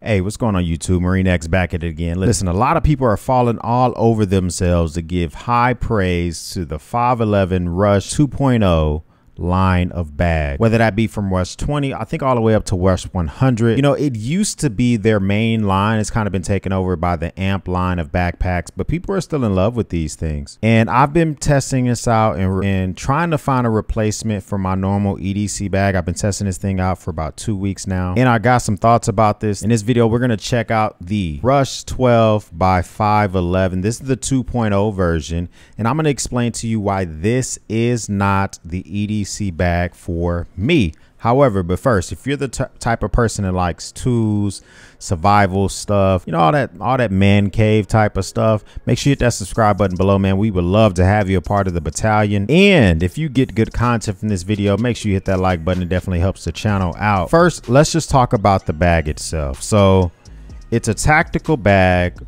Hey, what's going on YouTube? MarineX back at it again. Listen, a lot of people are falling all over themselves to give high praise to the 511 Rush 2.0 line of bag, whether that be from Rush 20, I think all the way up to Rush 100. You know, it used to be their main line. It's kind of been taken over by the Amp line of backpacks, but people are still in love with these things. And I've been testing this out and trying to find a replacement for my normal EDC bag. I've been testing this thing out for about 2 weeks now, and I got some thoughts about this. In this video, we're going to check out the Rush 12 by 511. This is the 2.0 version, and I'm going to explain to you why this is not the EDC bag for me. However, but first, if you're the type of person that likes tools, survival stuff, you know, all that man cave type of stuff, make sure you hit that subscribe button below, man. We would love to have you a part of the battalion. And if you get good content from this video, make sure you hit that like button. It definitely helps the channel out. First, let's just talk about the bag itself. So it's a tactical bag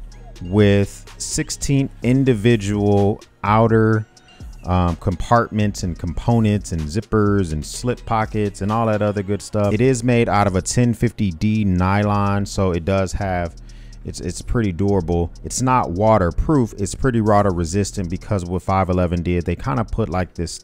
with 16 individual outer compartments and components and zippers and slip pockets and all that other good stuff. It is made out of a 1050D nylon, so it does have, it's pretty durable. It's not waterproof. It's pretty water resistant because of what 511 did. They kind of put like this,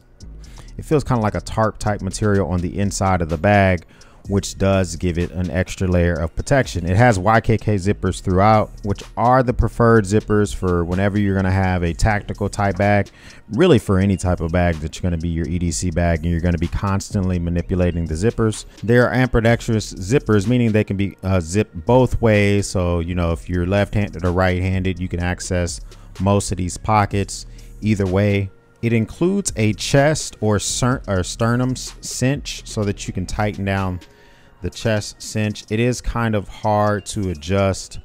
it feels kind of like a tarp type material on the inside of the bag, which does give it an extra layer of protection. It has YKK zippers throughout, which are the preferred zippers for whenever you're gonna have a tactical type bag, really for any type of bag that you're gonna be your EDC bag and you're gonna be constantly manipulating the zippers. There are ambidextrous zippers, meaning they can be zipped both ways. So, you know, if you're left-handed or right-handed, you can access most of these pockets either way. It includes a chest or sternum cinch so that you can tighten down the chest cinch. It is kind of hard to adjust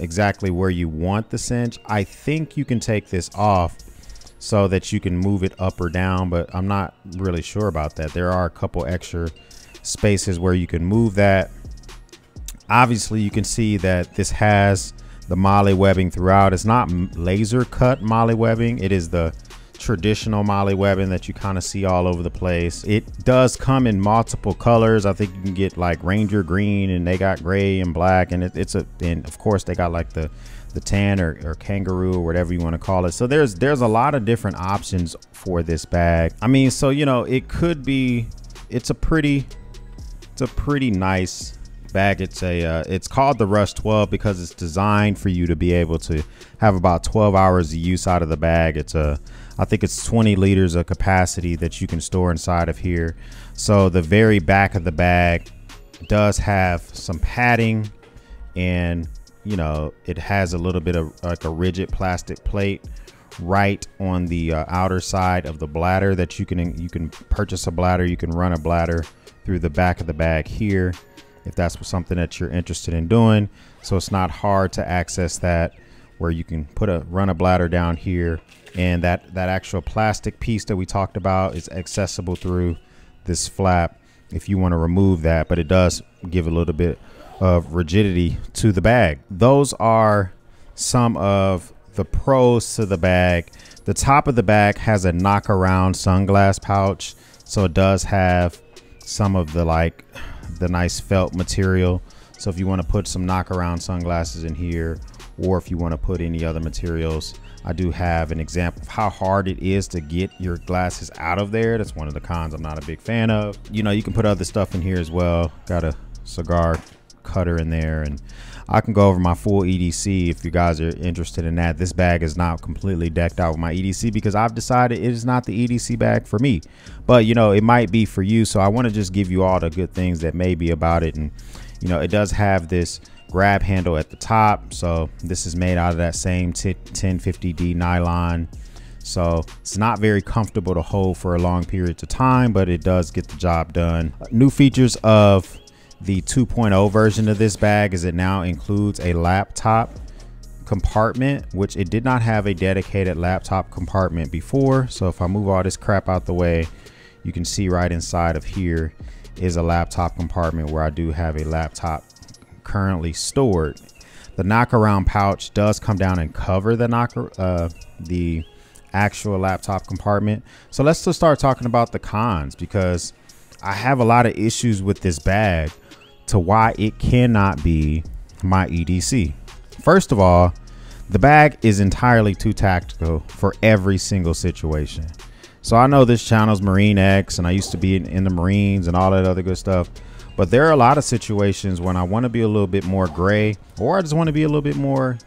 exactly where you want the cinch. I think you can take this off so that you can move it up or down, but I'm not really sure about that. There are a couple extra spaces where you can move that. Obviously, you can see that this has the molle webbing throughout. It's not laser cut molle webbing. It is the traditional molle webbing that you kind of see all over the place. It does come in multiple colors. I think you can get like Ranger green, and they got gray and black, and and of course they got like the tan or kangaroo or whatever you want to call it. So there's a lot of different options for this bag. I mean, so you know, it could be, it's a pretty nice bag. It's called the Rush 12 because it's designed for you to be able to have about 12 hours of use out of the bag. I think it's 20 liters of capacity that you can store inside of here. So the very back of the bag does have some padding, and you know, it has a little bit of like a rigid plastic plate right on the outer side of the bladder that you can purchase a bladder. You can run a bladder through the back of the bag here if that's something that you're interested in doing. So it's not hard to access that, where you can run a bladder down here, and that actual plastic piece that we talked about is accessible through this flap if you want to remove that, but it does give a little bit of rigidity to the bag. Those are some of the pros to the bag. The top of the bag has a knock around sunglass pouch, so it does have some of the nice felt material. So if you want to put some knock around sunglasses in here, or if you want to put any other materials, I do have an example of how hard it is to get your glasses out of there. That's one of the cons I'm not a big fan of. You know, you can put other stuff in here as well. Got a cigar cutter in there, and I can go over my full EDC if you guys are interested in that. This bag is not completely decked out with my EDC because I've decided it is not the EDC bag for me, but you know, it might be for you. So I want to just give you all the good things that may be about it. And you know, it does have this grab handle at the top, so this is made out of that same 1050D nylon, so it's not very comfortable to hold for a long period of time, but it does get the job done. New features of the 2.0 version of this bag is it now includes a laptop compartment, which it did not have a dedicated laptop compartment before. So if I move all this crap out the way, you can see right inside of here is a laptop compartment where I do have a laptop currently stored. The knockaround pouch does come down and cover the actual laptop compartment. So let's just start talking about the cons, because I have a lot of issues with this bag. to why it cannot be my EDC. First of all, the bag is entirely too tactical for every single situation. So I know this channel's Marine X, and I used to be in the Marines and all that other good stuff. But there are a lot of situations when I want to be a little bit more gray, or I just want to be a little bit more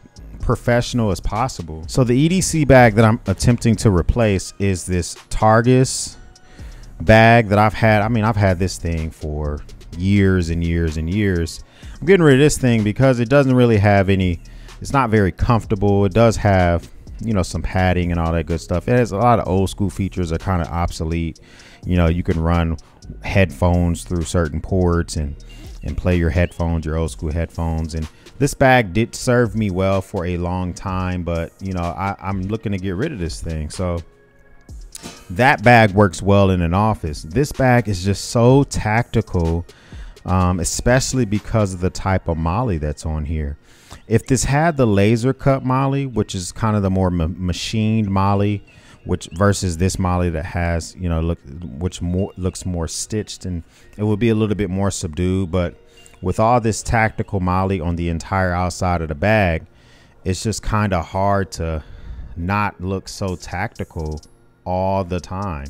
professional as possible. So the EDC bag that I'm attempting to replace is this Targus bag that I've had. I mean, I've had this thing for years and years and years. I'm getting rid of this thing because it doesn't really have any, it's not very comfortable. It does have, you know, some padding and all that good stuff. It has a lot of old school features that are kind of obsolete. You know, you can run headphones through certain ports and play your headphones, your old school headphones. And this bag did serve me well for a long time, but you know, I'm looking to get rid of this thing. So that bag works well in an office. This bag is just so tactical, especially because of the type of molly that's on here. If this had the laser cut molly, which is kind of the more machined molly, which versus this molly that has, you know, looks more stitched, and it would be a little bit more subdued. But with all this tactical molly on the entire outside of the bag, it's just kind of hard to not look so tactical all the time.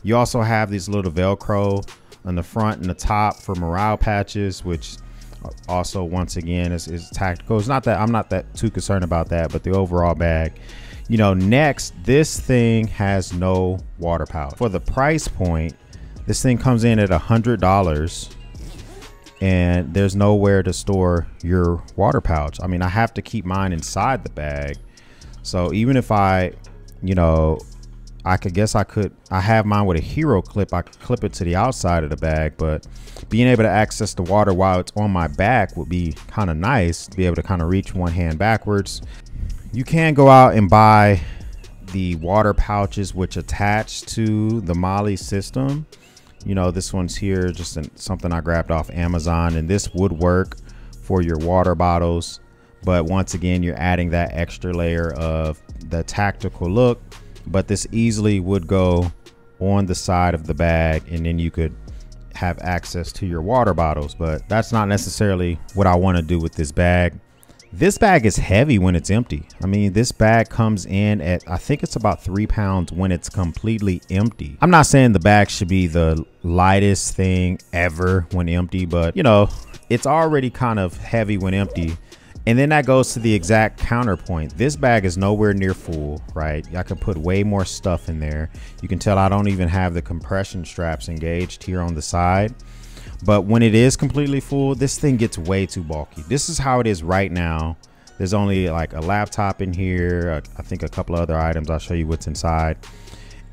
You also have these little Velcro on the front and the top for morale patches, which also once again is tactical. It's not that I'm not that too concerned about that, but the overall bag. You know, next, this thing has no water pouch. For the price point, this thing comes in at $100, and there's nowhere to store your water pouch. I mean, I have to keep mine inside the bag. So even if I, you know, I have mine with a hero clip. I could clip it to the outside of the bag, but being able to access the water while it's on my back would be kind of nice to be able to kind of reach one hand backwards. You can go out and buy the water pouches which attach to the molly system. You know, this one's here, just something I grabbed off Amazon, and this would work for your water bottles. But once again, you're adding that extra layer of the tactical look. But this easily would go on the side of the bag, and then you could have access to your water bottles. But that's not necessarily what I want to do with this bag. This bag is heavy when it's empty. I mean, this bag comes in at, I think it's about 3 pounds when it's completely empty. I'm not saying the bag should be the lightest thing ever when empty, but you know, it's already kind of heavy when empty. And then that goes to the exact counterpoint. This bag is nowhere near full, right? I can put way more stuff in there. You can tell I don't even have the compression straps engaged here on the side. But when it is completely full, this thing gets way too bulky. This is how it is right now. There's only like a laptop in here. I think a couple of other items. I'll show you what's inside.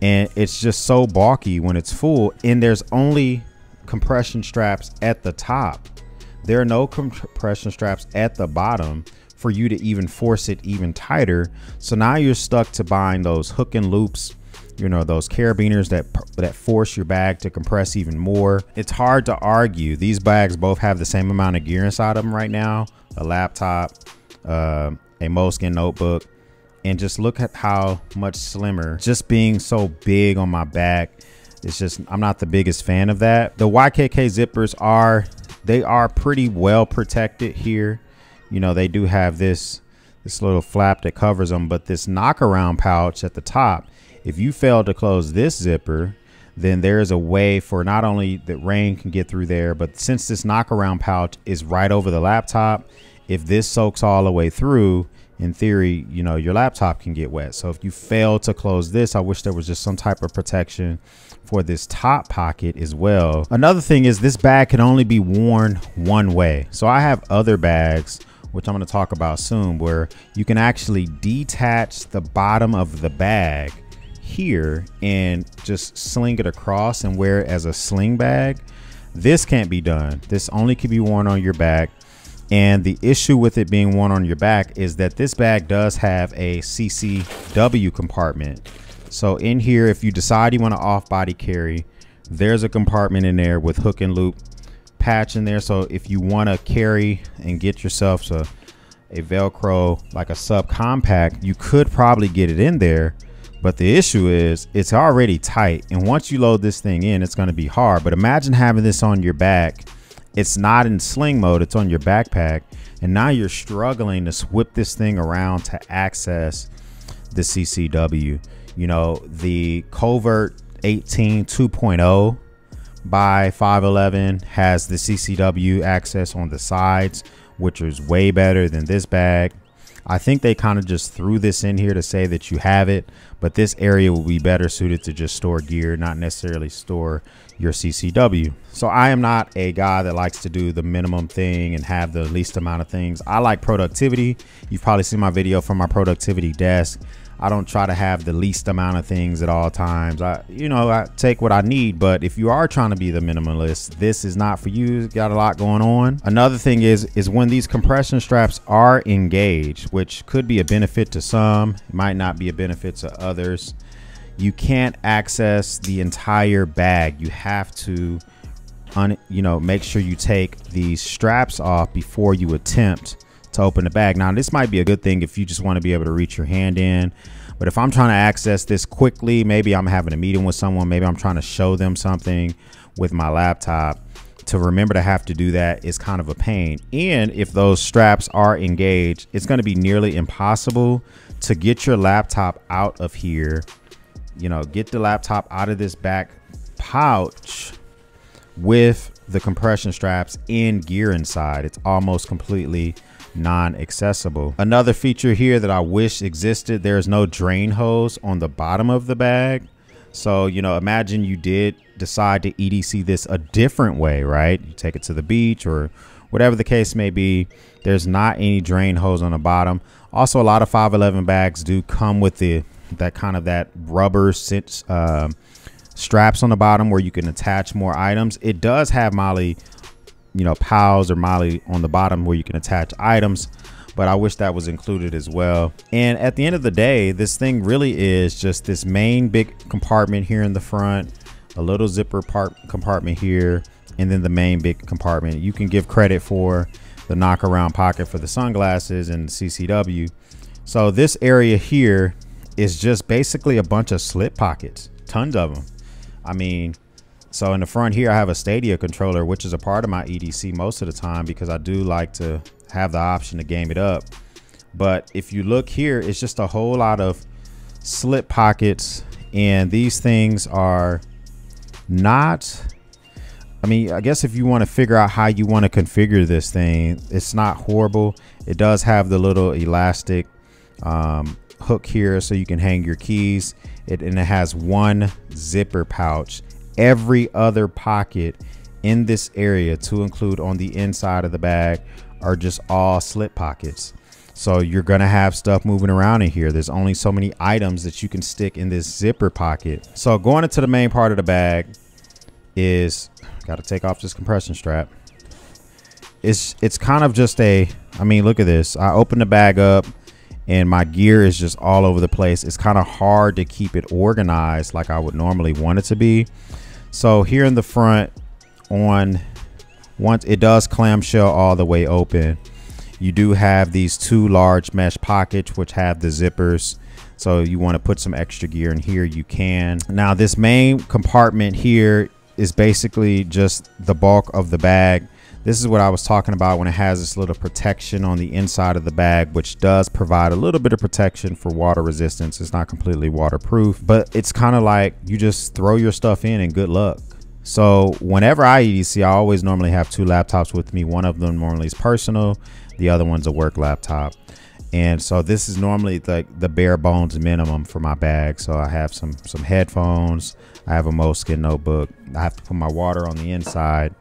And it's just so bulky when it's full. And there's only compression straps at the top. There are no compression straps at the bottom for you to even force it even tighter. So now you're stuck to buying those hook and loops, you know, those carabiners that force your bag to compress even more. It's hard to argue. These bags both have the same amount of gear inside of them right now. A laptop, a moleskin notebook, and just look at how much slimmer. Just being so big on my back, it's just, I'm not the biggest fan of that. The YKK zippers are pretty well protected here. You know, they do have this little flap that covers them, but this knockaround pouch at the top, if you fail to close this zipper, then there's a way for not only that rain can get through there, but since this knockaround pouch is right over the laptop, if this soaks all the way through, in theory, you know, your laptop can get wet. So if you fail to close this, I wish there was just some type of protection for this top pocket as well. Another thing is this bag can only be worn one way. So I have other bags, which I'm going to talk about soon, where you can actually detach the bottom of the bag here and just sling it across and wear it as a sling bag. This can't be done. This only can be worn on your back. And the issue with it being worn on your back is that this bag does have a CCW compartment. So in here, if you decide you want to off-body carry, there's a compartment in there with hook and loop patch in there. So if you want to carry and get yourself a Velcro, like a subcompact, you could probably get it in there. But the issue is it's already tight. And once you load this thing in, it's going to be hard. But imagine having this on your back it's not in sling mode, it's on your backpack, and now you're struggling to whip this thing around to access the CCW. You know, the Covert 18 2.0 by 511 has the CCW access on the sides, which is way better than this bag. I think they kind of just threw this in here to say that you have it, but this area will be better suited to just store gear, not necessarily store your CCW. So I am not a guy that likes to do the minimum thing and have the least amount of things. I like productivity. You've probably seen my video from my productivity desk. I don't try to have the least amount of things at all times. I take what I need, but if you are trying to be the minimalist, this is not for you. It's got a lot going on. Another thing is when these compression straps are engaged, which could be a benefit to some, it might not be a benefit to others. You can't access the entire bag. You have to, make sure you take these straps off before you attempt to open the bag. Now, this might be a good thing if you just want to be able to reach your hand in, but if I'm trying to access this quickly, maybe I'm having a meeting with someone, maybe I'm trying to show them something with my laptop, to remember to have to do that is kind of a pain. And if those straps are engaged, it's going to be nearly impossible to get your laptop out of here, get the laptop out of this back pouch with the compression straps in gear inside. It's almost completely non-accessible. Another feature here that I wish existed, there's no drain hose on the bottom of the bag. So, imagine you did decide to EDC this a different way, right? You take it to the beach or whatever the case may be. There's not any drain hose on the bottom. Also, a lot of 511 bags do come with that rubber straps on the bottom where you can attach more items. It does have PALs or Molly on the bottom where you can attach items, but I wish that was included as well. And at the end of the day, this thing really is just this main big compartment here in the front, a little zipper compartment here, and then the main big compartment. You can give credit for the knockaround pocket for the sunglasses and the CCW. So this area here is just basically a bunch of slip pockets, tons of them. So in the front here, I have a Stadia controller, which is a part of my EDC most of the time because I do like to have the option to game it up. But if you look here, it's just a whole lot of slip pockets, and these things are not, I guess if you want to figure out how you want to configure this thing, it's not horrible. It does have the little elastic hook here so you can hang your keys. And it has one zipper pouch. Every other pocket in this area, to include on the inside of the bag, are just all slip pockets. So you're gonna have stuff moving around in here. There's only so many items that you can stick in this zipper pocket. So going into the main part of the bag is, gotta take off this compression strap. It's kind of just look at this. I open the bag up and my gear is just all over the place. It's kind of hard to keep it organized like I would normally want it to be. So here in the front, once it does clamshell all the way open, you do have these two large mesh pockets which have the zippers. So you want to put some extra gear in here, you can. Now this main compartment here is basically just the bulk of the bag. This is what I was talking about when it has this little protection on the inside of the bag, which does provide a little bit of protection for water resistance. It's not completely waterproof, but it's kind of like you just throw your stuff in and good luck. So whenever I EDC, I always normally have two laptops with me. One of them normally is personal, the other one's a work laptop. And so this is normally like the bare bones minimum for my bag. So I have some headphones, I have a Moleskine notebook, I have to put my water on the inside.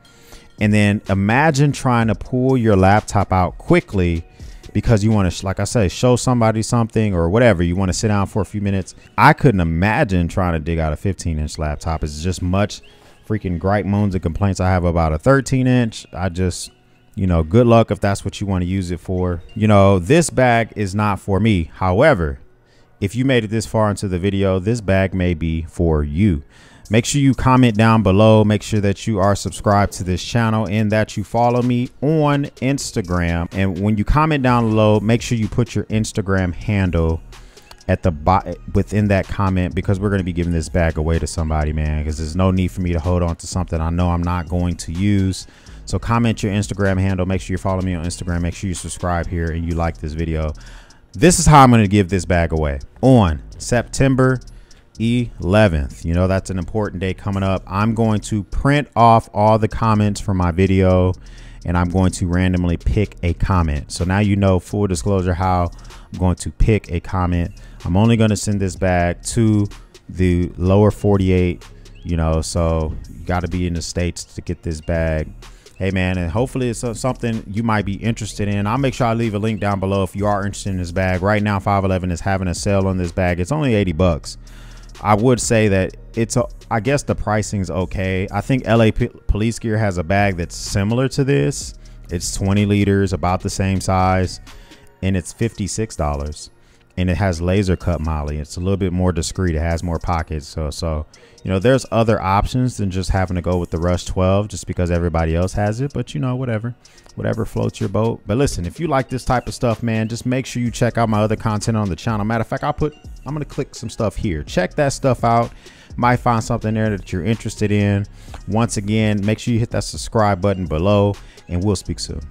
And then imagine trying to pull your laptop out quickly because you want to, like I say, show somebody something or whatever. You want to sit down for a few minutes. I couldn't imagine trying to dig out a 15-inch laptop. It's just much freaking gripe, moans, and complaints I have about a 13-inch. I just, good luck if that's what you want to use it for. This bag is not for me. However, if you made it this far into the video, this bag may be for you. Make sure you comment down below. Make sure that you are subscribed to this channel and that you follow me on Instagram. And when you comment down below, make sure you put your Instagram handle at the within that comment, because we're going to be giving this bag away to somebody, man, because there's no need for me to hold on to something I know I'm not going to use. So comment your Instagram handle. Make sure you follow me on Instagram. Make sure you subscribe here and you like this video. This is how I'm going to give this bag away on September 11th. You know, that's an important day coming up. I'm going to print off all the comments from my video and I'm going to randomly pick a comment. So now you know, full disclosure, how I'm going to pick a comment. I'm only going to send this bag to the lower 48, you know, so you got to be in the States to get this bag. Hey man, and hopefully it's something you might be interested in. I'll make sure I leave a link down below if you are interested in this bag. Right now 511 is having a sale on this bag. It's only 80 bucks. I would say that I guess the pricing's okay. I think LA Police Gear has a bag that's similar to this. It's 20 liters, about the same size, and it's $56. And it has laser cut moly. It's a little bit more discreet. It has more pockets. So you know, there's other options than just having to go with the Rush 12 just because everybody else has it. But you know, whatever floats your boat. But listen, if you like this type of stuff, man, just make sure you check out my other content on the channel. Matter of fact, I'm gonna click some stuff here. Check that stuff out. Might find something there that you're interested in. Once again, make sure you hit that subscribe button below, and we'll speak soon.